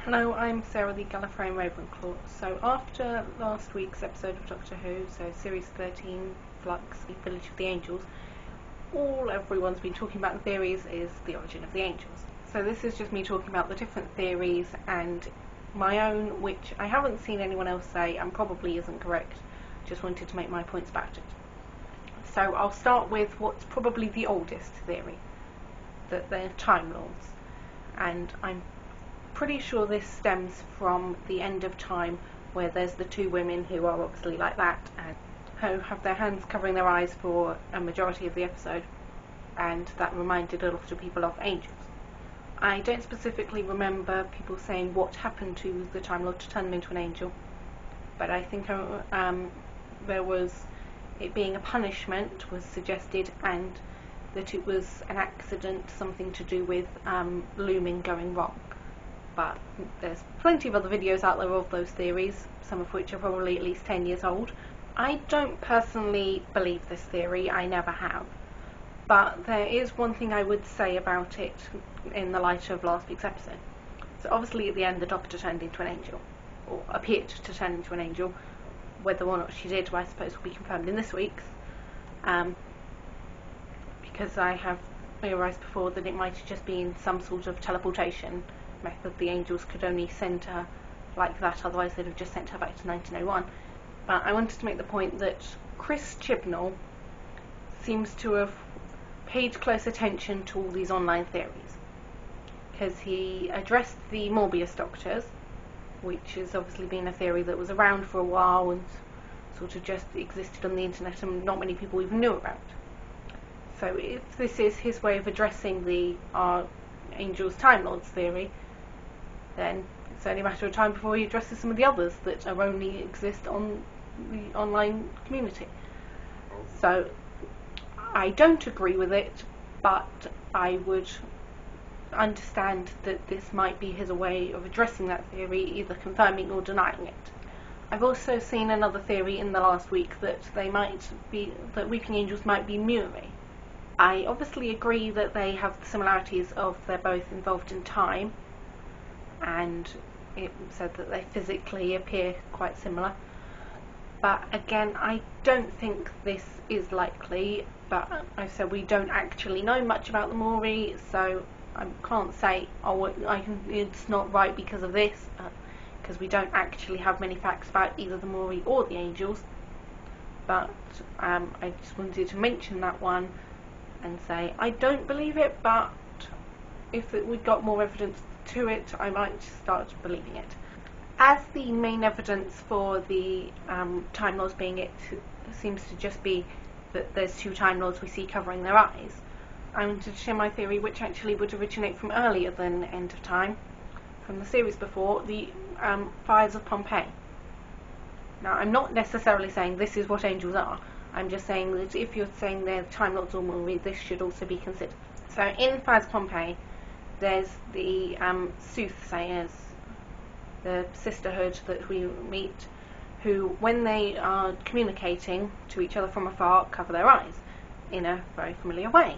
Hello, I'm Sarah the Gallifreyan Ravenclaw. So after last week's episode of Doctor Who, so Series 13, Flux, the Village of the Angels, all everyone's been talking about in theories is the origin of the angels. So this is just me talking about the different theories and my own, which I haven't seen anyone else say and probably isn't correct. Just wanted to make my points about it. So I'll start with what's probably the oldest theory, that they're Time Lords. And I'm pretty sure this stems from the end of time, where there's the two women who are obviously like that and who have their hands covering their eyes for a majority of the episode, and that reminded a lot of people of angels. I don't specifically remember people saying what happened to the Time Lord to turn them into an angel, but I think there was it being a punishment was suggested, and that it was an accident, something to do with looming going wrong. But there's plenty of other videos out there of those theories, some of which are probably at least 10 years old. I don't personally believe this theory, I never have. But there is one thing I would say about it in the light of last week's episode. So obviously at the end the Doctor turned into an angel, or appeared to turn into an angel. Whether or not she did, I suppose, will be confirmed in this week's. Because I have theorised before that it might have just been some sort of teleportation method. The angels could only send her like that, otherwise they'd have just sent her back to 1901. But I wanted to make the point that Chris Chibnall seems to have paid close attention to all these online theories, because he addressed the Morbius Doctors, which has obviously been a theory that was around for a while and sort of just existed on the internet and not many people even knew about. So if this is his way of addressing the angels Time Lords theory, then it's only a matter of time before he addresses some of the others that only exist on the online community. So I don't agree with it, but I would understand that this might be his way of addressing that theory, either confirming or denying it. I've also seen another theory in the last week that that Weeping Angels might be Muri. I obviously agree that they have the similarities of they're both involved in time, and it said that they physically appear quite similar. But again, I don't think this is likely, but I said we don't actually know much about the Muri, so I can't say, it's not right because of this, because we don't actually have many facts about either the Muri or the angels. But I just wanted to mention that one and say I don't believe it, but if we got more evidence to it, I might start believing it. As the main evidence for the Time Lords being it seems to just be that there's two Time Lords we see covering their eyes, I wanted to share my theory, which actually would originate from earlier than End of Time, from the series before, the Fires of Pompeii. Now, I'm not necessarily saying this is what angels are, I'm just saying that if you're saying they're Time Lords or Muri, this should also be considered. So in Fires of Pompeii, there's the soothsayers, the sisterhood that we meet, who, when they are communicating to each other from afar, cover their eyes in a very familiar way.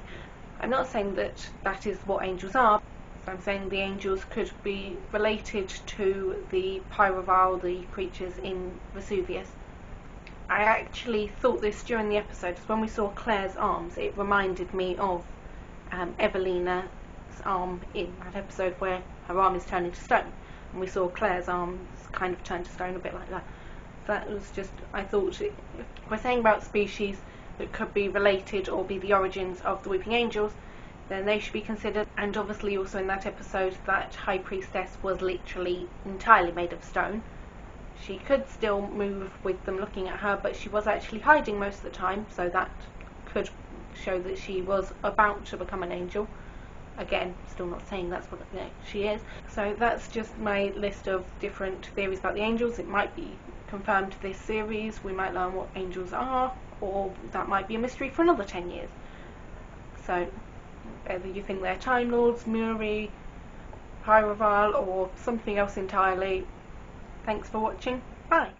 I'm not saying that that is what angels are, so I'm saying the angels could be related to the Pyrovile, the creatures in Vesuvius. I actually thought this during the episode, because when we saw Claire's arms, it reminded me of Evelina's arm in that episode where her arm is turning to stone, and we saw Claire's arms kind of turn to stone a bit like that. That was just, I thought, if we're saying about species that could be related or be the origins of the Weeping Angels, then they should be considered. And obviously also in that episode, that High Priestess was literally entirely made of stone. She could still move with them looking at her, but she was actually hiding most of the time, so that could show that she was about to become an angel. Again, still not saying that's what she is. So that's just my list of different theories about the angels. It might be confirmed this series, we might learn what angels are, or that might be a mystery for another 10 years. So whether you think they're Time Lords, Muri, Pyrovile, or something else entirely, thanks for watching. Bye.